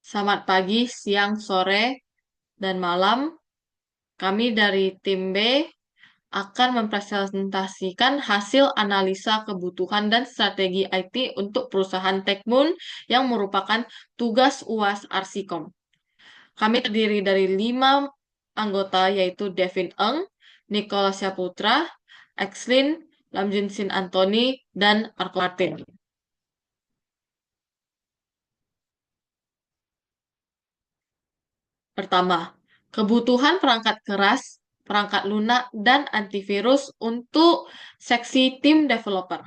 Selamat pagi, siang, sore, dan malam. Kami dari tim B akan mempresentasikan hasil analisa kebutuhan dan strategi IT untuk perusahaan Techmoon yang merupakan tugas UAS Arsikom. Kami terdiri dari 5 anggota yaitu Devin Eng, Nicholas Saputra, Exlin, Lamjunsin Anthony, dan Arko Martin. Pertama, kebutuhan perangkat keras, perangkat lunak, dan antivirus untuk seksi tim developer.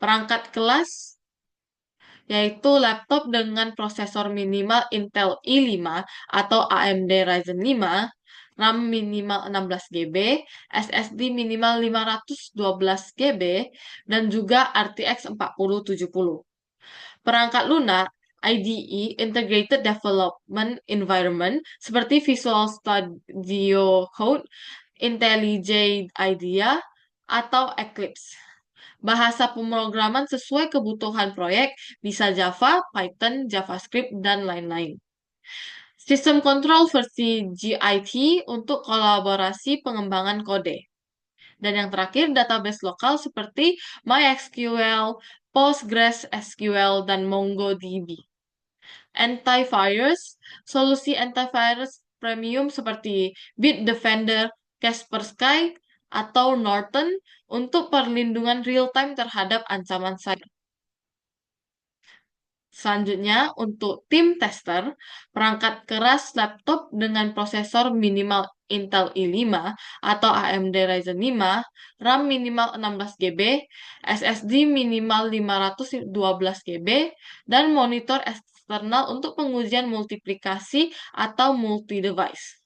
Perangkat kelas yaitu laptop dengan prosesor minimal Intel i5 atau AMD Ryzen 5, RAM minimal 16 GB, SSD minimal 512 GB, dan juga RTX 4070. Perangkat lunak IDE Integrated Development Environment seperti Visual Studio Code, IntelliJ IDEA, atau Eclipse. Bahasa pemrograman sesuai kebutuhan proyek bisa Java, Python, JavaScript, dan lain-lain. Sistem kontrol versi GIT untuk kolaborasi pengembangan kode. Dan yang terakhir, database lokal seperti MySQL, PostgreSQL, dan MongoDB. Antivirus, solusi antivirus premium seperti Bitdefender, Kaspersky, atau Norton untuk perlindungan real-time terhadap ancaman cyber. Selanjutnya, untuk tim tester, perangkat keras laptop dengan prosesor minimal Intel i5 atau AMD Ryzen 5, RAM minimal 16 GB, SSD minimal 512 GB, dan monitor eksternal untuk pengujian multiplikasi atau multi-device.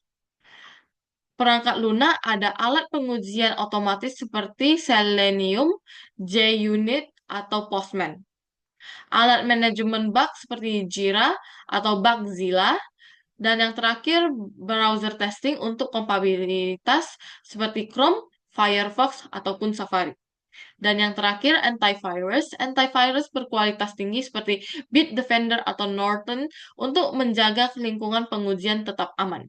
Perangkat lunak ada alat pengujian otomatis seperti Selenium, JUnit, atau Postman. Alat manajemen bug seperti Jira atau Bugzilla, dan yang terakhir browser testing untuk kompatibilitas seperti Chrome, Firefox, ataupun Safari. Dan yang terakhir antivirus berkualitas tinggi seperti Bitdefender atau Norton untuk menjaga lingkungan pengujian tetap aman.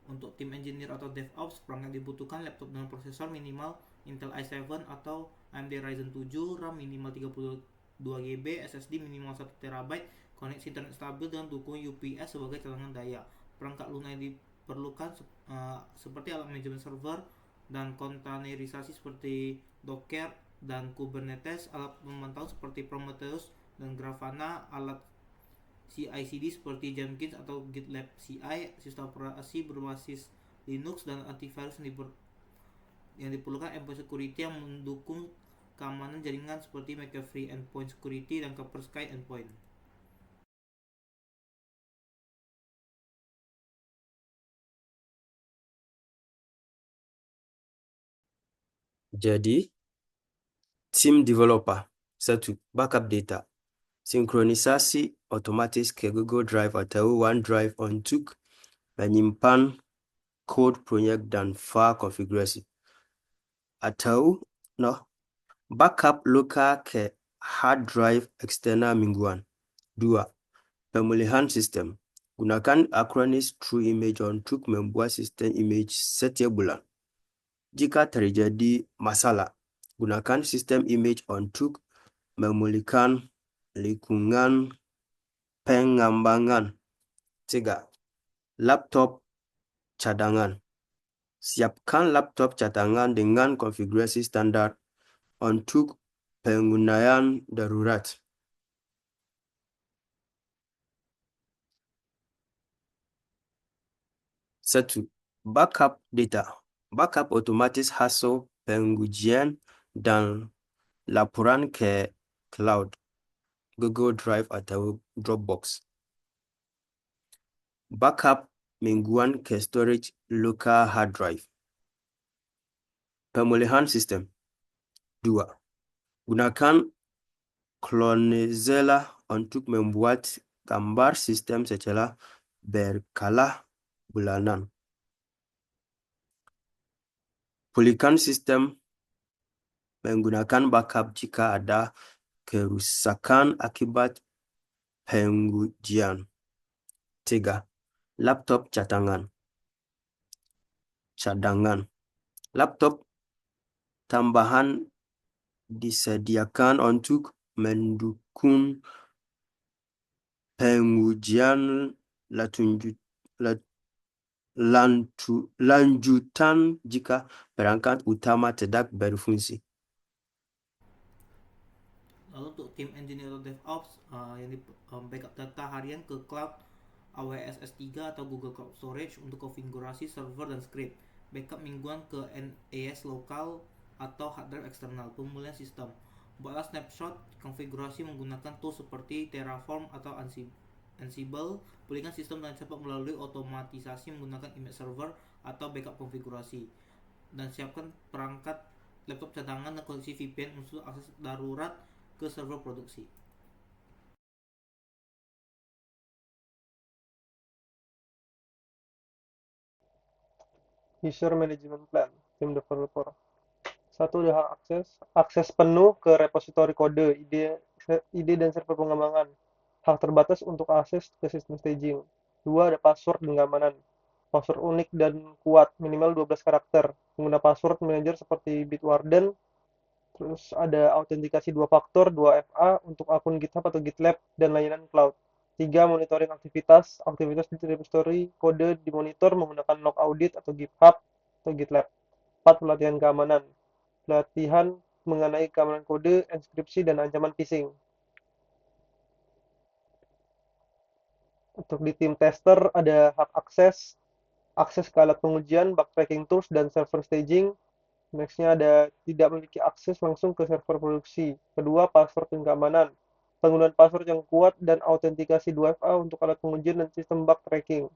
Untuk tim engineer atau DevOps, perangkat dibutuhkan laptop dengan prosesor minimal Intel i7 atau AMD Ryzen 7, RAM minimal 32 GB, SSD minimal 1 TB, koneksi internet stabil dan dukung UPS sebagai cadangan daya. Perangkat lunak yang diperlukan seperti alat manajemen server dan kontainerisasi seperti Docker dan Kubernetes, alat pemantau seperti Prometheus dan Grafana, alat CI/CD seperti Jenkins atau GitLab CI, sistem operasi berbasis Linux, dan antivirus yang diperlukan endpoint security yang mendukung keamanan jaringan seperti McAfee Endpoint Security dan Kaspersky Endpoint. Jadi, tim developer. 1. Backup data. Sinkronisasi otomatis ke Google Drive atau OneDrive untuk menyimpan code proyek dan file konfigurasi. Atau, backup lokal ke hard drive eksternal mingguan. 2. Pemulihan sistem. Gunakan Acronis True Image untuk membuat sistem image setiap bulan. Jika terjadi masalah, gunakan sistem image untuk memulihkan lingkungan pengembangan. 3. Laptop cadangan. Siapkan laptop cadangan dengan konfigurasi standar untuk penggunaan darurat. Satu, backup data. Backup otomatis hasil pengujian dan laporan ke cloud, Google Drive atau Dropbox. Backup mingguan ke storage local hard drive. Pemulihan sistem. 2. Gunakan Clonezilla untuk membuat gambar sistem secara berkala bulanan. Pulihkan sistem menggunakan backup jika ada kerusakan akibat pengujian. 3. Laptop cadangan. Laptop tambahan disediakan untuk mendukung pengujian lanjutan jika perangkat utama tidak berfungsi. Lalu untuk tim engineer atau DevOps yang backup data harian ke cloud AWS S3 atau Google Cloud Storage untuk konfigurasi server dan script. Backup mingguan ke NAS lokal atau hard drive eksternal. Pemulihan sistem. Buatlah snapshot konfigurasi menggunakan tools seperti Terraform atau Ansible. Pulihkan sistem dengan cepat melalui otomatisasi menggunakan image server atau backup konfigurasi. Dan siapkan perangkat laptop cadangan dan koneksi VPN untuk akses darurat ke server produksi. User Management Plan, tim developer. 1. Hak akses penuh ke repositori kode, ide dan server pengembangan. Hak terbatas untuk akses ke sistem staging. 2. Ada password dan keamanan. Password unik dan kuat, minimal 12 karakter. Pengguna password manager seperti Bitwarden. Terus ada autentikasi 2 faktor, 2FA untuk akun GitHub atau GitLab dan layanan cloud. 3. Monitoring aktivitas di repository kode dimonitor menggunakan log audit atau GitHub atau GitLab. 4. Pelatihan keamanan. Pelatihan mengenai keamanan kode, enkripsi, dan ancaman phishing. Untuk di tim tester ada hak akses ke alat pengujian, bug tracking tools, dan server staging. Nextnya ada tidak memiliki akses langsung ke server produksi. Kedua, password dan keamanan. Penggunaan password yang kuat dan autentikasi 2FA untuk alat pengujian dan sistem bug tracking.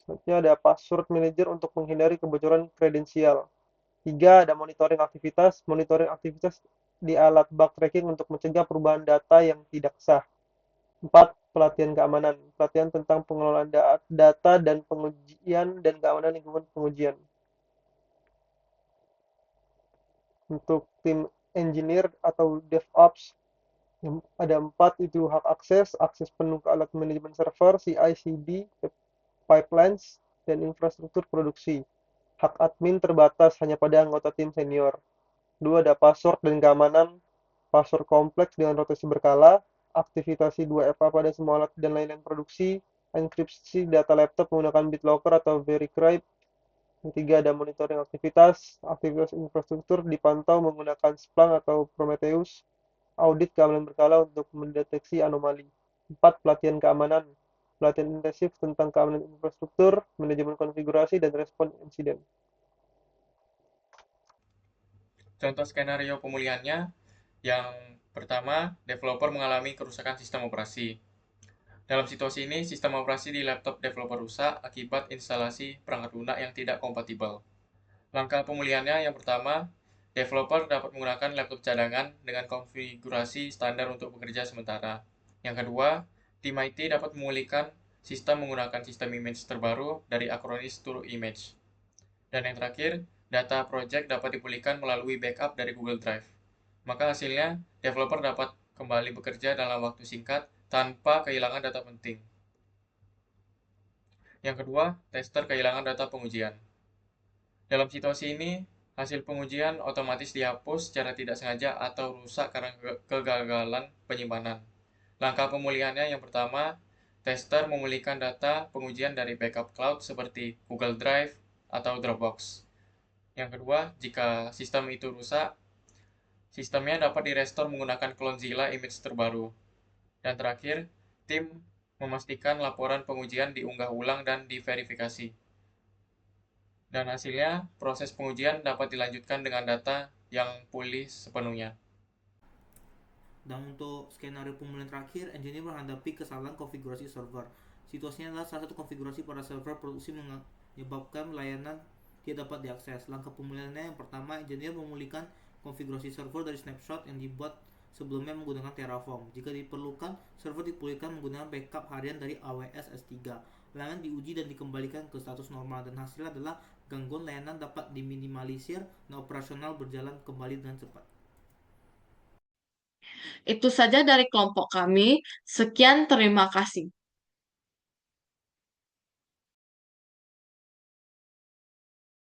Selanjutnya ada password manager untuk menghindari kebocoran kredensial. 3. Ada monitoring aktivitas di alat bug tracking untuk mencegah perubahan data yang tidak sah. 4. Pelatihan keamanan. Pelatihan tentang pengelolaan data dan pengujian dan keamanan lingkungan pengujian. Untuk tim engineer atau DevOps ada 4, itu hak akses penuh ke alat manajemen server, CI/CD, pipelines, dan infrastruktur produksi. Hak admin terbatas hanya pada anggota tim senior. 2. Ada password dan keamanan, password kompleks dengan rotasi berkala, aktivasi 2FA pada semua alat dan layanan produksi, enkripsi data laptop menggunakan BitLocker atau VeriCrypt. Yang 3. Ada monitoring aktivitas infrastruktur dipantau menggunakan Splunk atau Prometheus, audit keamanan berkala untuk mendeteksi anomali. 4. Pelatihan keamanan. Pelatihan intensif tentang keamanan infrastruktur, manajemen konfigurasi, dan respon insiden. Contoh skenario pemulihannya, yang pertama, developer mengalami kerusakan sistem operasi. Dalam situasi ini, sistem operasi di laptop developer rusak akibat instalasi perangkat lunak yang tidak kompatibel. Langkah pemulihannya yang pertama, developer dapat menggunakan laptop cadangan dengan konfigurasi standar untuk bekerja sementara. Yang kedua, tim IT dapat memulihkan sistem menggunakan sistem image terbaru dari Acronis to Image. Dan yang terakhir, data project dapat dipulihkan melalui backup dari Google Drive. Maka hasilnya, developer dapat kembali bekerja dalam waktu singkat tanpa kehilangan data penting. Yang kedua, tester kehilangan data pengujian. Dalam situasi ini, hasil pengujian otomatis dihapus secara tidak sengaja atau rusak karena kegagalan penyimpanan. Langkah pemulihannya yang pertama, tester memulihkan data pengujian dari backup cloud seperti Google Drive atau Dropbox. Yang kedua, jika sistem itu rusak, sistemnya dapat direstore menggunakan Clonezilla image terbaru. Dan terakhir, tim memastikan laporan pengujian diunggah ulang dan diverifikasi. Dan hasilnya, proses pengujian dapat dilanjutkan dengan data yang pulih sepenuhnya. Dan untuk skenario pemulihan terakhir, engineer menghadapi kesalahan konfigurasi server. Situasinya adalah salah satu konfigurasi pada server produksi menyebabkan layanan tidak dapat diakses. Langkah pemulihannya yang pertama, engineer memulihkan konfigurasi server dari snapshot yang dibuat sebelumnya menggunakan Terraform. Jika diperlukan, server dipulihkan menggunakan backup harian dari AWS S3. Layanan diuji dan dikembalikan ke status normal, dan hasilnya adalah gangguan layanan dapat diminimalisir dan operasional berjalan kembali dengan cepat. Itu saja dari kelompok kami. Sekian, terima kasih.